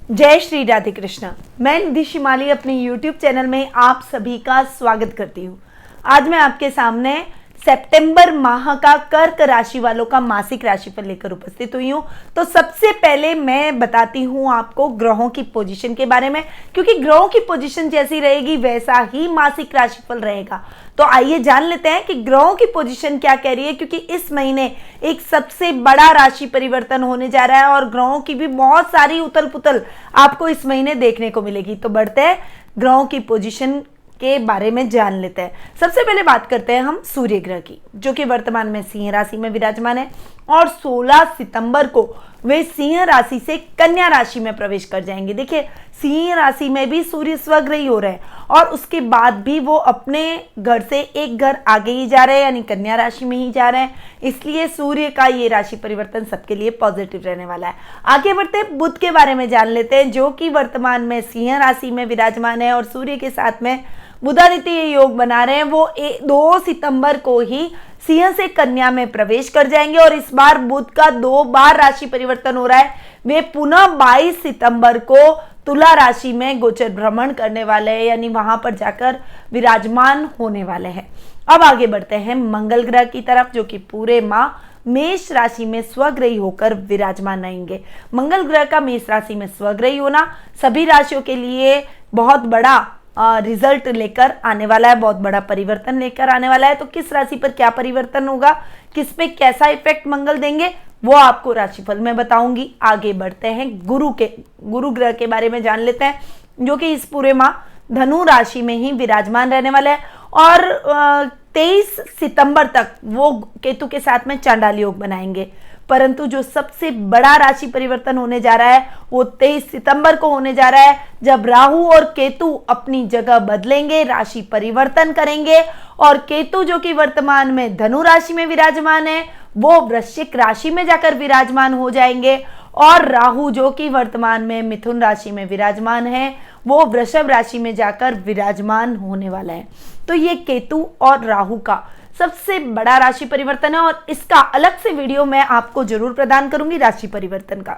जय श्री राधे कृष्णा। मैं निधि शिमाली अपने YouTube चैनल में आप सभी का स्वागत करती हूँ। आज मैं आपके सामने सितंबर माह का कर्क राशि वालों का मासिक राशिफल लेकर उपस्थित हुई हूँ। तो सबसे पहले मैं बताती हूँ आपको ग्रहों की पोजीशन के बारे में, क्योंकि ग्रहों की पोजीशन जैसी रहेगी वैसा ही मासिक राशिफल रहेगा। तो आइए जान लेते हैं कि ग्रहों की पोजीशन क्या कह रही है, क्योंकि इस महीने एक सबसे बड़ा राशि परिवर्तन होने जा रहा है और ग्रहों की भी बहुत सारी उथल पुथल आपको इस महीने देखने को मिलेगी। तो बढ़ते हैं ग्रहों की पोजीशन के बारे में जान लेते हैं। सबसे पहले बात करते हैं हम सूर्य ग्रह की, जो कि वर्तमान में सिंह राशि में विराजमान है और 16 सितंबर को वे सिंह राशि से कन्या राशि में प्रवेश कर जाएंगे। देखिए, सिंह राशि में भी सूर्य स्वग्रही हो रहे हैं और उसके बाद भी वो अपने घर से एक घर आगे ही जा रहे हैं, यानी कन्या राशि में ही जा रहे हैं। इसलिए सूर्य का ये राशि परिवर्तन सबके लिए पॉजिटिव रहने वाला है। आगे बढ़ते हैं, बुध के बारे में जान लेते हैं, जो कि वर्तमान में सिंह राशि में विराजमान है और सूर्य के साथ में बुधादित्य योग बना रहे हैं। वो 2 सितंबर को ही सिंह से कन्या में प्रवेश कर जाएंगे और इस बार बुध का 2 बार राशि परिवर्तन हो रहा है। वे पुनः 22 सितंबर को तुला राशि में गोचर भ्रमण करने वाले हैं, यानी वहां पर जाकर विराजमान होने वाले हैं। अब आगे बढ़ते हैं मंगल ग्रह की तरफ, जो कि पूरे माह मेष राशि में स्वग्रही होकर विराजमान रहेंगे। मंगल ग्रह का मेष राशि में स्वग्रही होना सभी राशियों के लिए बहुत बड़ा रिजल्ट लेकर आने वाला है, बहुत बड़ा परिवर्तन लेकर आने वाला है। तो किस राशि पर क्या परिवर्तन होगा, किस पे कैसा इफेक्ट मंगल देंगे, वो आपको राशिफल में बताऊंगी। आगे बढ़ते हैं गुरु ग्रह के बारे में जान लेते हैं, जो कि इस पूरे माह धनु राशि में ही विराजमान रहने वाले हैं और 23 सितंबर तक वो केतु के साथ में चांडाल योग बनाएंगे। परंतु जो सबसे बड़ा राशि परिवर्तन होने जा रहा है वो 23 सितंबर को होने जा रहा है, जब राहु और केतु अपनी जगह बदलेंगे, राशि परिवर्तन करेंगे और केतु जो कि वर्तमान में धनु राशि में विराजमान है वो वृश्चिक राशि में जाकर विराजमान हो जाएंगे और राहु जो कि वर्तमान में मिथुन राशि में विराजमान है वो वृषभ राशि में जाकर विराजमान होने वाला है। तो ये केतु और राहु का सबसे बड़ा राशि परिवर्तन है और इसका अलग से वीडियो मैं आपको जरूर प्रदान करूंगी राशि परिवर्तन का।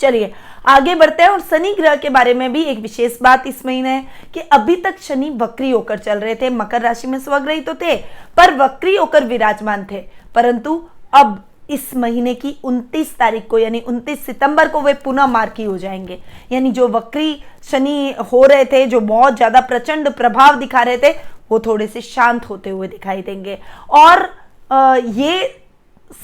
चलिए आगे बढ़ते हैं और शनि ग्रह के बारे में भी एक विशेष बात इस महीने है कि अभी तक शनि वक्री होकर चल रहे थे। मकर राशि में स्वग्रही तो थे पर वक्री होकर विराजमान थे, परंतु अब इस महीने की 29 तारीख को यानी 29 सितंबर को वे पुनः मार्की हो जाएंगे। यानी जो वक्री शनि हो रहे थे, जो बहुत ज्यादा प्रचंड प्रभाव दिखा रहे थे, वो थोड़े से शांत होते हुए दिखाई देंगे। और ये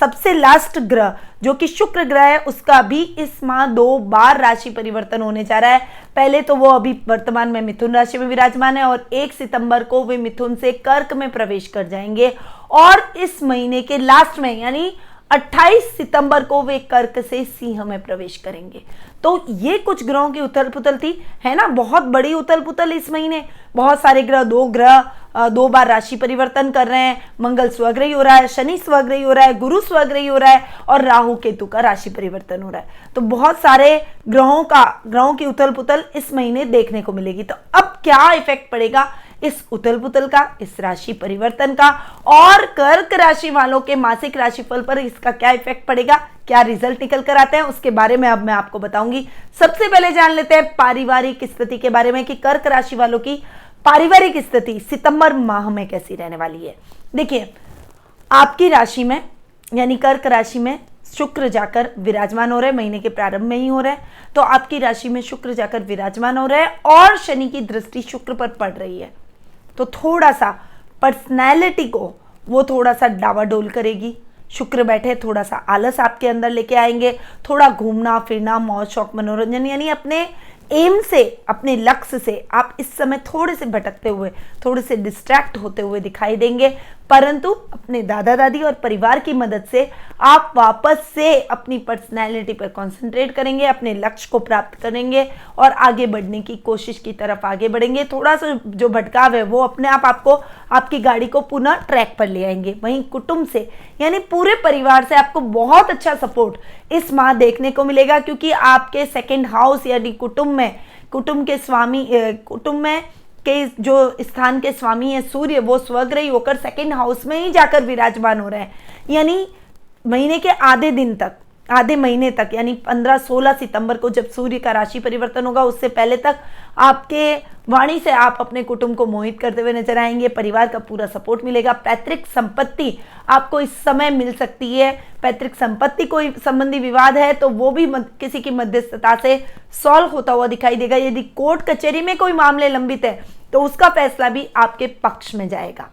सबसे लास्ट ग्रह जो कि शुक्र ग्रह है, उसका भी इस माह 2 बार राशि परिवर्तन होने जा रहा है। पहले तो वो अभी वर्तमान में मिथुन राशि में विराजमान है और 1 सितंबर को वे मिथुन से कर्क में प्रवेश कर जाएंगे और इस महीने के लास्ट में यानी 28 सितंबर को वे कर्क से सिंह में प्रवेश करेंगे। तो ये कुछ ग्रहों की उथल पुथल थी, है ना, बहुत बड़ी उथल पुथल इस महीने। बहुत सारे ग्रह 2 बार राशि परिवर्तन कर रहे हैं। मंगल स्वग्रही हो रहा है, शनि स्वग्रही हो रहा है, गुरु स्वग्रही हो रहा है और राहु केतु का राशि परिवर्तन हो रहा है। तो बहुत सारे ग्रहों की उथल पुथल इस महीने देखने को मिलेगी। तो अब क्या इफेक्ट पड़ेगा इस उथल पुथल का, इस राशि परिवर्तन का और कर्क राशि वालों के मासिक राशिफल पर इसका क्या इफेक्ट पड़ेगा, क्या रिजल्ट निकल कर आते हैं, उसके बारे में अब मैं आपको बताऊंगी। सबसे पहले जान लेते हैं पारिवारिक स्थिति के बारे में कि कर्क राशि वालों की पारिवारिक स्थिति सितंबर माह में कैसी रहने वाली है। देखिए, आपकी राशि में यानी कर्क राशि में शुक्र जाकर विराजमान हो रहे हैं, महीने के प्रारंभ में ही हो रहे हैं। तो आपकी राशि में शुक्र जाकर विराजमान हो रहे हैं और शनि की दृष्टि शुक्र पर पड़ रही है, तो थोड़ा सा पर्सनैलिटी को वो थोड़ा सा डावाडोल करेगी। शुक्र बैठे थोड़ा सा आलस आपके अंदर लेके आएंगे, थोड़ा घूमना फिरना, मौज शौक, मनोरंजन, यानी अपने एम से, अपने लक्ष्य से आप इस समय थोड़े से भटकते हुए, थोड़े से डिस्ट्रैक्ट होते हुए दिखाई देंगे। परंतु अपने दादा दादी और परिवार की मदद से आप वापस से अपनी पर्सनैलिटी पर कंसंट्रेट करेंगे, अपने लक्ष्य को प्राप्त करेंगे और आगे बढ़ने की कोशिश की तरफ आगे बढ़ेंगे। थोड़ा सा जो भटकाव है वो अपने आप आपको, आपकी गाड़ी को पुनः ट्रैक पर ले आएंगे। वहीं कुटुंब से यानी पूरे परिवार से आपको बहुत अच्छा सपोर्ट इस माह देखने को मिलेगा, क्योंकि आपके सेकेंड हाउस यानी कुटुंब में के जो स्थान के स्वामी है सूर्य, वो स्वग्रही होकर सेकेंड हाउस में ही जाकर विराजमान हो रहे हैं। यानी महीने के आधे दिन तक आधे महीने तक यानी 15-16 सितंबर को जब सूर्य का राशि परिवर्तन होगा उससे पहले तक आपके वाणी से आप अपने कुटुंब को मोहित करते हुए नजर आएंगे। परिवार का पूरा सपोर्ट मिलेगा। पैतृक संपत्ति आपको इस समय मिल सकती है। पैतृक संपत्ति कोई संबंधी विवाद है तो वो भी किसी की मध्यस्थता से सॉल्व होता हुआ दिखाई देगा। यदि कोर्ट कचहरी में कोई मामले लंबित है तो उसका फैसला भी आपके पक्ष में जाएगा।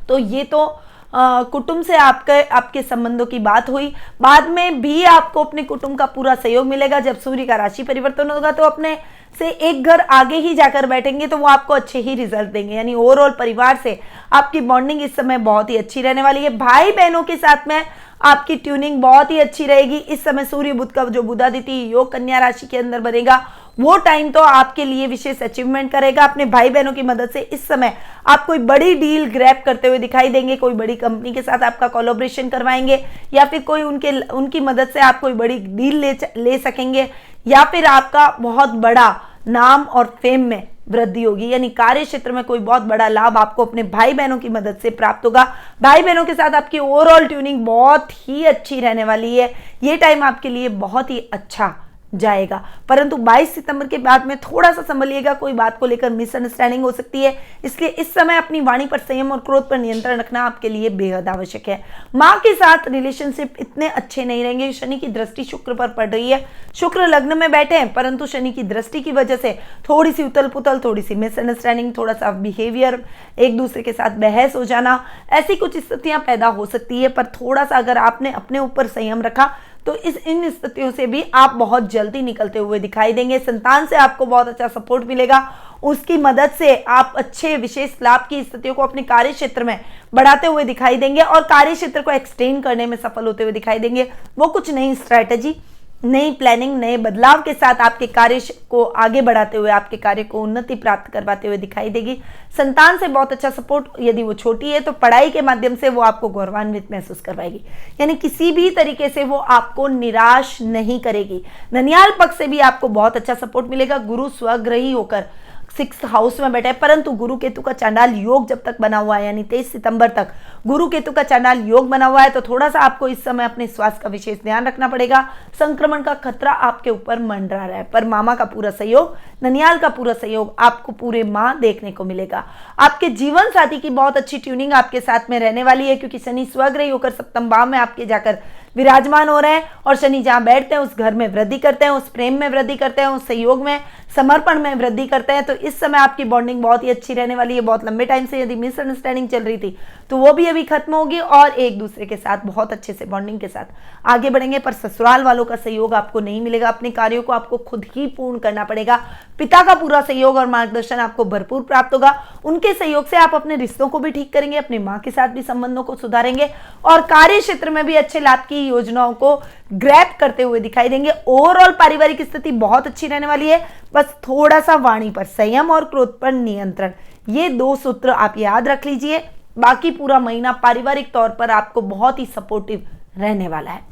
तो ये तो कुटुंब से आपके संबंधों की बात हुई। बाद में भी आपको अपने कुटुंब का पूरा सहयोग मिलेगा। जब सूर्य का राशि परिवर्तन होगा तो अपने से एक घर आगे ही जाकर बैठेंगे तो वो आपको अच्छे ही रिजल्ट देंगे। यानी ओवरऑल परिवार से आपकी बॉन्डिंग इस समय बहुत ही अच्छी रहने वाली है। भाई बहनों के साथ में आपकी ट्यूनिंग बहुत ही अच्छी रहेगी। इस समय सूर्य बुध का जो बुधादित्य योग कन्या राशि के अंदर बनेगा वो टाइम तो आपके लिए विशेष अचीवमेंट करेगा। अपने भाई बहनों की मदद से इस समय आप कोई बड़ी डील ग्रैब करते हुए दिखाई देंगे। कोई बड़ी कंपनी के साथ आपका कोलैबोरेशन करवाएंगे या फिर कोई उनकी मदद से आप कोई बड़ी डील ले सकेंगे या फिर आपका बहुत बड़ा नाम और फेम में वृद्धि होगी। यानी कार्य क्षेत्र में कोई बहुत बड़ा लाभ आपको अपने भाई बहनों की मदद से प्राप्त होगा। भाई बहनों के साथ आपकी ओवरऑल ट्यूनिंग बहुत ही अच्छी रहने वाली है। ये टाइम आपके लिए बहुत ही अच्छा जाएगा। परंतु 22 सितंबर के बाद में थोड़ा सा संभलिएगा, कोई बात को लेकर मिसअंडरस्टैंडिंग हो सकती है। इसलिए इस समय अपनी वाणी पर संयम और क्रोध पर नियंत्रण रखना आपके लिए बेहद आवश्यक है। माँ के साथ रिलेशनशिप इतने अच्छे नहीं रहेंगे। शनि की दृष्टि शुक्र पर पड़ रही है। शुक्र लग्न में बैठे हैं परंतु शनि की दृष्टि की वजह से थोड़ी सी उथल पुथल, थोड़ी सी मिसअंडरस्टैंडिंग, थोड़ा सा बिहेवियर, एक दूसरे के साथ बहस हो जाना, ऐसी कुछ स्थितियां पैदा हो सकती है। पर थोड़ा सा अगर आपने अपने ऊपर संयम रखा तो इन स्थितियों से भी आप बहुत जल्दी निकलते हुए दिखाई देंगे। संतान से आपको बहुत अच्छा सपोर्ट मिलेगा। उसकी मदद से आप अच्छे विशेष लाभ की स्थितियों को अपने कार्य क्षेत्र में बढ़ाते हुए दिखाई देंगे और कार्य क्षेत्र को एक्सटेंड करने में सफल होते हुए दिखाई देंगे। वो कुछ नई स्ट्रैटेजी, नई प्लानिंग, नए बदलाव के साथ आपके कार्य को आगे बढ़ाते हुए आपके कार्य को उन्नति प्राप्त करवाते हुए दिखाई देगी। संतान से बहुत अच्छा सपोर्ट, यदि वो छोटी है तो पढ़ाई के माध्यम से वो आपको गौरवान्वित महसूस करवाएगी। यानी किसी भी तरीके से वो आपको निराश नहीं करेगी। ननियाल पक्ष से भी आपको बहुत अच्छा सपोर्ट मिलेगा। गुरु स्वग्रही होकर 6th हाउस में बैठा है परंतु गुरु केतु का चांडाल योग जब तक बना हुआ है यानी 23 सितंबर तक गुरु केतु का चांडाल योग बना हुआ है तो थोड़ा सा आपको इस समय अपने स्वास्थ्य का विशेष ध्यान रखना पड़ेगा। संक्रमण का खतरा आपके ऊपर मंडरा रहा है पर मामा का पूरा सहयोग, ननियाल का पूरा सहयोग आपको पूरे माह देखने को मिलेगा। आपके जीवन साथी की बहुत अच्छी ट्यूनिंग आपके साथ में रहने वाली है क्योंकि शनि स्वग्रही होकर सप्तम भाव में आपके जाकर विराजमान हो रहे हैं और शनि जहां बैठते हैं उस घर में वृद्धि करते हैं, उस प्रेम में वृद्धि करते हैं, उस सहयोग में, समर्पण में वृद्धि करते हैं। तो इस समय आपकी बॉन्डिंग बहुत ही अच्छी रहने वाली है। बहुत लंबे टाइम से यदि मिसअंडरस्टैंडिंग चल रही थी तो वो भी अभी खत्म होगी और एक दूसरे के साथ बहुत अच्छे से बॉन्डिंग के साथ आगे बढ़ेंगे। पर ससुराल वालों का सहयोग आपको नहीं मिलेगा। अपने कार्यों को आपको खुद ही पूर्ण करना पड़ेगा। पिता का पूरा सहयोग और मार्गदर्शन आपको भरपूर प्राप्त होगा। उनके सहयोग से आप अपने रिश्तों को भी ठीक करेंगे, अपनी माँ के साथ भी संबंधों को सुधारेंगे और कार्य क्षेत्र में भी अच्छे लाभ की योजनाओं को ग्रैब करते हुए दिखाई देंगे। ओवरऑल पारिवारिक स्थिति बहुत अच्छी रहने वाली है। बस थोड़ा सा वाणी पर संयम और क्रोध पर नियंत्रण, ये 2 सूत्र आप याद रख लीजिए। बाकी पूरा महीना पारिवारिक तौर पर आपको बहुत ही सपोर्टिव रहने वाला है।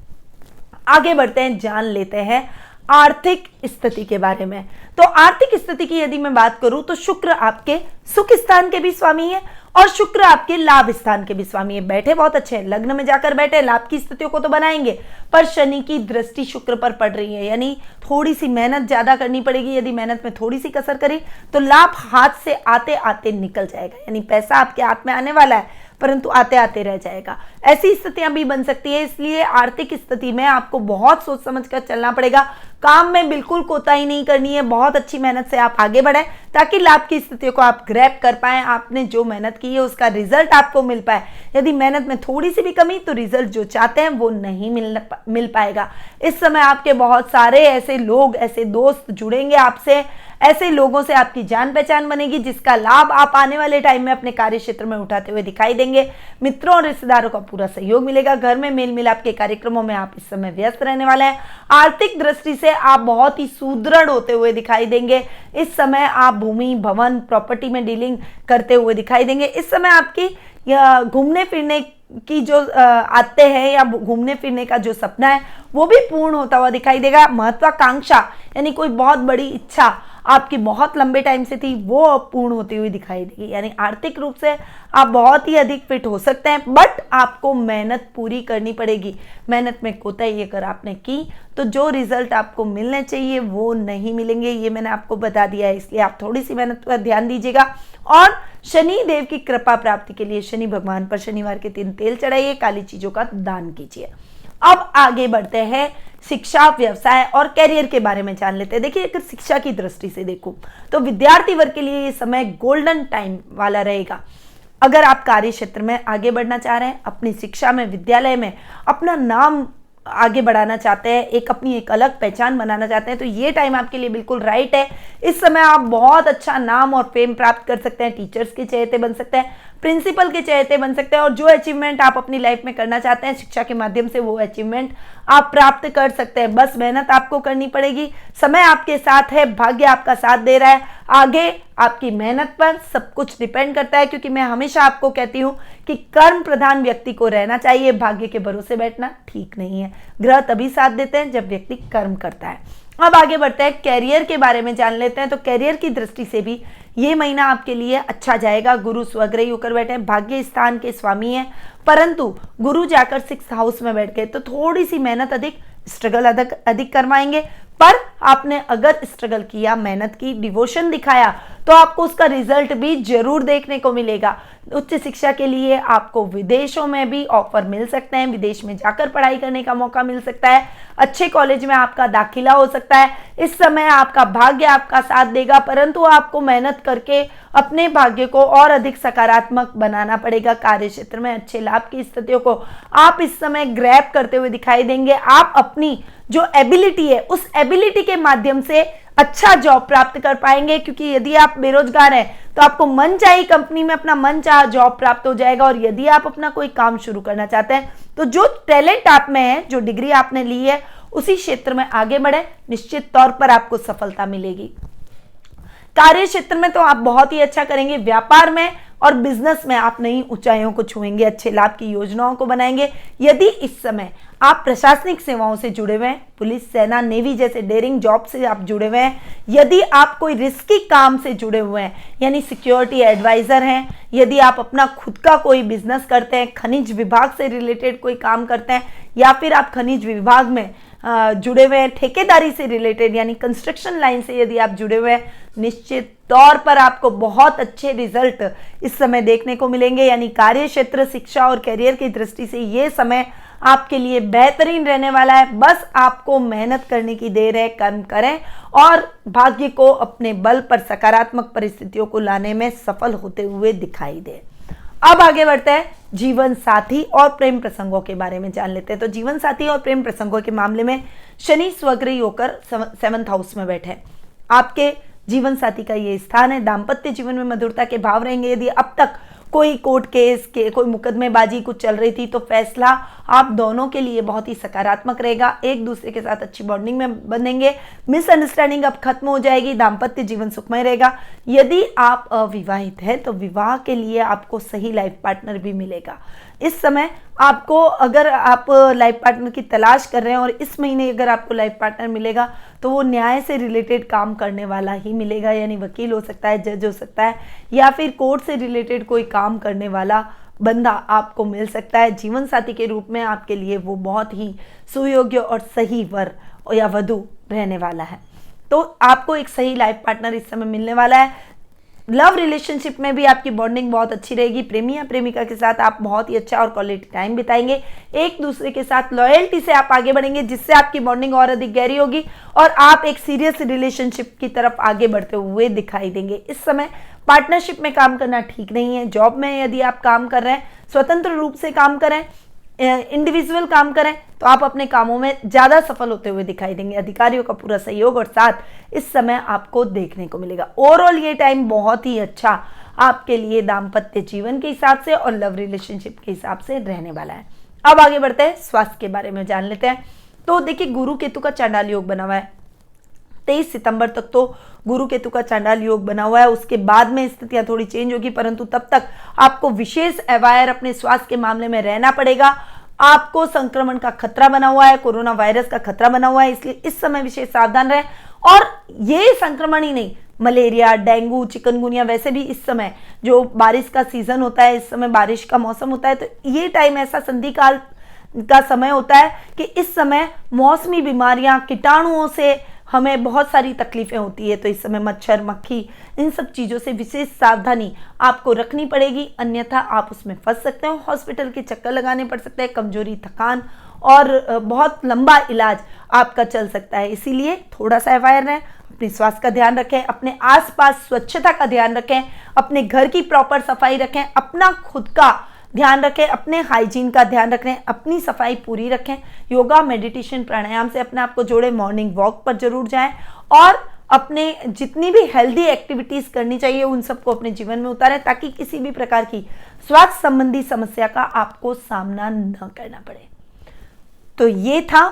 आगे बढ़ते हैं, जान लेते हैं आर्थिक स्थिति के बारे में। तो आर्थिक स्थिति की यदि मैं बात करूं तो शुक्र आपके सुख स्थान के भी स्वामी है और शुक्र आपके लाभ स्थान के भी स्वामी है। बैठे बहुत अच्छे हैं, लग्न में जाकर बैठे, लाभ की स्थितियों को तो बनाएंगे पर शनि की दृष्टि शुक्र पर पड़ रही है। यानी थोड़ी सी मेहनत ज्यादा करनी पड़ेगी। यदि मेहनत में थोड़ी सी कसर करी तो लाभ हाथ से आते आते निकल जाएगा। यानी पैसा आपके हाथ में आने वाला है परंतु आते आते रह जाएगा। ऐसी स्थितियां भी बन सकती है। इसलिए आर्थिक स्थिति में आपको बहुत सोच समझ कर चलना पड़ेगा। काम में बिल्कुल कोताही नहीं करनी है। बहुत अच्छी मेहनत से आप आगे बढ़े ताकि लाभ की स्थितियों को आप ग्रैब कर पाए। आपने जो मेहनत की है उसका रिजल्ट आपको मिल पाए। यदि मेहनत में थोड़ी सी भी कमी तो रिजल्ट जो चाहते हैं वो नहीं मिल पाएगा। इस समय आपके बहुत सारे ऐसे लोग, ऐसे दोस्त जुड़ेंगे आपसे, ऐसे लोगों से आपकी जान पहचान बनेगी जिसका लाभ आप आने वाले टाइम में अपने कार्य क्षेत्र में उठाते हुए दिखाई देंगे। मित्रों और रिश्तेदारों का पूरा सहयोग मिलेगा। घर में मेल मिलाप के कार्यक्रमों में आप इस समय व्यस्त रहने वाले हैं। आर्थिक दृष्टि से आप बहुत ही सुदृढ़ होते हुए दिखाई देंगे। इस समय आप भूमि, भवन, प्रॉपर्टी में डीलिंग करते हुए दिखाई देंगे। इस समय आपकी घूमने फिरने की जो आते हैं या घूमने फिरने का जो सपना है वो भी पूर्ण होता हुआ दिखाई देगा। महत्वाकांक्षा यानी कोई बहुत बड़ी इच्छा आपकी बहुत लंबे टाइम से थी वो अब पूर्ण होती हुई दिखाई देगी। यानी आर्थिक रूप से आप बहुत ही अधिक फिट हो सकते हैं, बट आपको मेहनत पूरी करनी पड़ेगी। मेहनत में कोताही अगर आपने की तो जो रिजल्ट आपको मिलने चाहिए वो नहीं मिलेंगे, ये मैंने आपको बता दिया है। इसलिए आप थोड़ी सी मेहनत पर ध्यान दीजिएगा। और शनि देव की कृपा प्राप्ति के लिए शनि भगवान पर शनिवार के 3 तेल चढ़ाइए, काली चीजों का दान कीजिए। अब आगे बढ़ते हैं, शिक्षा, व्यवसाय और कैरियर के बारे में जान लेते हैं। देखिए, अगर शिक्षा की दृष्टि से देखो तो विद्यार्थी वर्ग के लिए ये समय गोल्डन टाइम वाला रहेगा। अगर आप कार्य क्षेत्र में आगे बढ़ना चाह रहे हैं, अपनी शिक्षा में, विद्यालय में अपना नाम आगे बढ़ाना चाहते हैं, अपनी एक अलग पहचान बनाना चाहते हैं, तो ये टाइम आपके लिए बिल्कुल राइट है। इस समय आप बहुत अच्छा नाम और फेम प्राप्त कर सकते हैं, टीचर्स के चहेते बन सकते हैं, प्रिंसिपल के चहेते बन सकते हैं, और जो अचीवमेंट आप अपनी लाइफ में करना चाहते हैं शिक्षा के माध्यम से वो अचीवमेंट आप प्राप्त कर सकते हैं। बस मेहनत आपको करनी पड़ेगी, समय आपके साथ है, भाग्य आपका साथ दे रहा है। आगे आपकी मेहनत पर सब कुछ डिपेंड करता है, क्योंकि मैं हमेशा आपको कहती हूं कि कर्म प्रधान व्यक्ति को रहना चाहिए, भाग्य के भरोसे बैठना ठीक नहीं है। ग्रह तभी साथ देते हैं जब व्यक्ति कर्म करता है। अब आगे बढ़ते हैं, कैरियर के बारे में जान लेते हैं। तो कैरियर की दृष्टि से भी ये महीना आपके लिए अच्छा जाएगा। गुरु स्वग्रही होकर बैठे हैं, भाग्य स्थान के स्वामी हैं, परंतु गुरु जाकर 6th हाउस में बैठ गए तो थोड़ी सी मेहनत अधिक, स्ट्रगल अधिक करवाएंगे। पर आपने अगर स्ट्रगल किया, मेहनत की, डिवोशन दिखाया तो आपको उसका रिजल्ट भी जरूर देखने को मिलेगा। उच्च शिक्षा के लिए आपको विदेशों में भी ऑफर मिल सकते हैं, विदेश में जाकर पढ़ाई करने का मौका मिल सकता है, अच्छे कॉलेज में आपका दाखिला हो सकता है। इस समय आपका भाग्य आपका साथ देगा, परंतु आपको मेहनत करके अपने भाग्य को और अधिक सकारात्मक बनाना पड़ेगा। कार्य क्षेत्र में अच्छे लाभ की स्थितियों को आप इस समय ग्रैब करते हुए दिखाई देंगे। आप अपनी जो एबिलिटी है उस एबिलिटी के माध्यम से अच्छा जॉब प्राप्त कर पाएंगे, क्योंकि यदि आप बेरोजगार हैं तो आपको मनचाही कंपनी में अपना मनचाहा जॉब प्राप्त हो जाएगा। और यदि आप अपना कोई काम शुरू करना चाहते हैं तो जो टैलेंट आप में है, जो डिग्री आपने ली है, उसी क्षेत्र में आगे बढ़े, निश्चित तौर पर आपको सफलता मिलेगी। कार्य क्षेत्र में तो आप बहुत ही अच्छा करेंगे, व्यापार में और बिजनेस में आप नई ऊंचाइयों को छुएंगे, अच्छे लाभ की योजनाओं को बनाएंगे। यदि इस समय आप प्रशासनिक सेवाओं से जुड़े हुए हैं, पुलिस, सेना, नेवी जैसे डेयरिंग जॉब से आप जुड़े हुए हैं, यदि आप कोई रिस्की काम से जुड़े हुए हैं यानी सिक्योरिटी एडवाइजर हैं, यदि आप अपना खुद का कोई बिजनेस करते हैं, खनिज विभाग से रिलेटेड कोई काम करते हैं, या फिर आप खनिज विभाग में जुड़े हुए हैं, ठेकेदारी से रिलेटेड यानी कंस्ट्रक्शन लाइन से यदि आप जुड़े हुए हैं, निश्चित तौर पर आपको बहुत अच्छे रिजल्ट इस समय देखने को मिलेंगे। यानी कार्य क्षेत्र, शिक्षा और करियर की दृष्टि से ये समय आपके लिए बेहतरीन रहने वाला है। बस आपको मेहनत करने की देर है, कर्म करें और भाग्य को अपने बल पर सकारात्मक परिस्थितियों को लाने में सफल होते हुए दिखाई दे। अब आगे बढ़ते हैं, जीवन साथी और प्रेम प्रसंगों के बारे में जान लेते हैं। तो जीवन साथी और प्रेम प्रसंगों के मामले में शनि स्वग्रही होकर 7th हाउस में बैठे। आपके जीवन साथी का ये स्थान है, दाम्पत्य जीवन में मधुरता के भाव रहेंगे। यदि अब तक कोई कोर्ट केस के कोई मुकदमेबाजी कुछ चल रही थी तो फैसला आप दोनों के लिए बहुत ही सकारात्मक रहेगा, एक दूसरे के साथ अच्छी बॉन्डिंग में बनेंगे, मिसअंडरस्टैंडिंग अब खत्म हो जाएगी, दाम्पत्य जीवन सुखमय रहेगा। यदि आप अविवाहित हैं तो विवाह के लिए आपको सही लाइफ पार्टनर भी मिलेगा। इस समय आपको, अगर आप लाइफ पार्टनर की तलाश कर रहे हैं और इस महीने अगर आपको लाइफ पार्टनर मिलेगा तो वो न्याय से रिलेटेड काम करने वाला ही मिलेगा, यानी वकील हो सकता है, जज हो सकता है, या फिर कोर्ट से रिलेटेड कोई काम करने वाला बंदा आपको मिल सकता है। जीवन साथी के रूप में आपके लिए वो बहुत ही सुयोग्य और सही वर या वधु रहने वाला है। तो आपको एक सही लाइफ पार्टनर इस समय मिलने वाला है। लव रिलेशनशिप में भी आपकी बॉन्डिंग बहुत अच्छी रहेगी, प्रेमी या प्रेमिका के साथ आप बहुत ही अच्छा और क्वालिटी टाइम बिताएंगे, एक दूसरे के साथ लॉयल्टी से आप आगे बढ़ेंगे, जिससे आपकी बॉन्डिंग और अधिक गहरी होगी और आप एक सीरियस रिलेशनशिप की तरफ आगे बढ़ते हुए दिखाई देंगे। इस समय पार्टनरशिप में काम करना ठीक नहीं है। जॉब में यदि आप काम कर रहे हैं, स्वतंत्र रूप से काम करें, इंडिविजुअल काम करें तो आप अपने कामों में ज्यादा सफल होते हुए दिखाई देंगे। अधिकारियों का पूरा सहयोग और साथ इस समय आपको देखने को मिलेगा। ओवरऑल ये टाइम बहुत ही अच्छा आपके लिए दाम्पत्य जीवन के हिसाब से और लव रिलेशनशिप के हिसाब से रहने वाला है। अब आगे बढ़ते हैं, स्वास्थ्य के बारे में जान लेते हैं। तो देखिए, गुरु केतु का चांडाल योग बना हुआ है, 23 सितंबर तक तो गुरु केतु का चांडाल योग बना हुआ है। उसके बाद में स्थितियां थोड़ी चेंज होगी, परंतु तब तक आपको विशेष अवेयर अपने स्वास्थ्य के मामले में रहना पड़ेगा। आपको संक्रमण का खतरा बना हुआ है, कोरोना वायरस का खतरा बना हुआ है, इसलिए इस समय विशेष सावधान रहें और ये संक्रमण ही नहीं, मलेरिया, डेंगू, चिकनगुनिया, वैसे भी इस समय जो बारिश का सीजन होता है, इस समय बारिश का मौसम होता है, तो ये टाइम ऐसा संधि काल का समय होता है कि इस समय मौसमी बीमारियां, कीटाणुओं से हमें बहुत सारी तकलीफें होती है। तो इस समय मच्छर, मक्खी, इन सब चीज़ों से विशेष सावधानी आपको रखनी पड़ेगी, अन्यथा आप उसमें फंस सकते हो, हॉस्पिटल के चक्कर लगाने पड़ सकते हैं, कमजोरी, थकान और बहुत लंबा इलाज आपका चल सकता है। इसीलिए थोड़ा सा अवेयर रहें, अपने स्वास्थ्य का ध्यान रखें, अपने आसपास स्वच्छता का ध्यान रखें, अपने घर की प्रॉपर सफाई रखें, अपना खुद का ध्यान रखें, अपने हाइजीन का ध्यान रखें, अपनी सफाई पूरी रखें, योगा, मेडिटेशन, प्राणायाम से अपने आप को जोड़ें, मॉर्निंग वॉक पर जरूर जाएं और अपने जितनी भी हेल्दी एक्टिविटीज करनी चाहिए उन सबको अपने जीवन में उतारें, ताकि किसी भी प्रकार की स्वास्थ्य संबंधी समस्या का आपको सामना न करना पड़े। तो ये था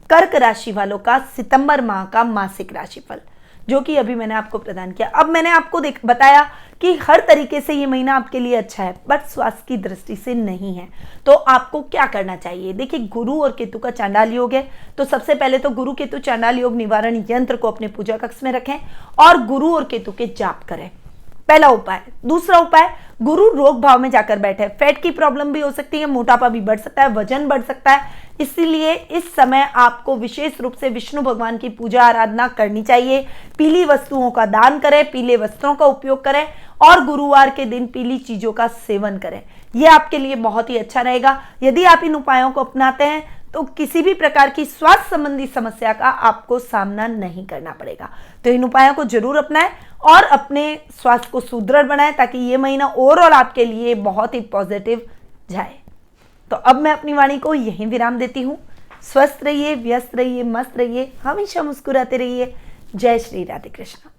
कर्क राशि वालों का सितंबर माह का मासिक राशिफल, जो कि अभी मैंने आपको प्रदान किया। अब मैंने आपको बताया कि हर तरीके से ये महीना आपके लिए अच्छा है, बट स्वास्थ्य की दृष्टि से नहीं है। तो आपको क्या करना चाहिए? देखिए, गुरु और केतु का चांडाल योग है, तो सबसे पहले तो गुरु केतु चांडाल योग निवारण यंत्र को अपने पूजा कक्ष में रखें और गुरु और केतु के जाप करें, पहला उपाय। दूसरा उपाय, गुरु रोग भाव में जाकर बैठे। फैट की प्रॉब्लम भी हो सकती है, मोटापा भी बढ़ सकता है, वजन बढ़ सकता है, इसलिए इस समय आपको विशेष रूप से विष्णु भगवान की पूजा आराधना करनी चाहिए। पीली वस्तुओं का दान करें, पीले वस्त्रों का उपयोग करें और गुरुवार के दिन पीली चीजों का सेवन करें। यह आपके लिए बहुत ही अच्छा रहेगा। यदि आप इन उपायों को अपनाते हैं तो किसी भी प्रकार की स्वास्थ्य संबंधी समस्या का आपको सामना नहीं करना पड़ेगा। तो इन उपायों को जरूर अपनाएं और अपने स्वास्थ्य को सुदृढ़ बनाएं, ताकि ये महीना ओवरऑल आपके लिए बहुत ही पॉजिटिव जाए। तो अब मैं अपनी वाणी को यहीं विराम देती हूँ। स्वस्थ रहिए, व्यस्त रहिए, मस्त रहिए, हमेशा मुस्कुराते रहिए। जय श्री राधे कृष्ण।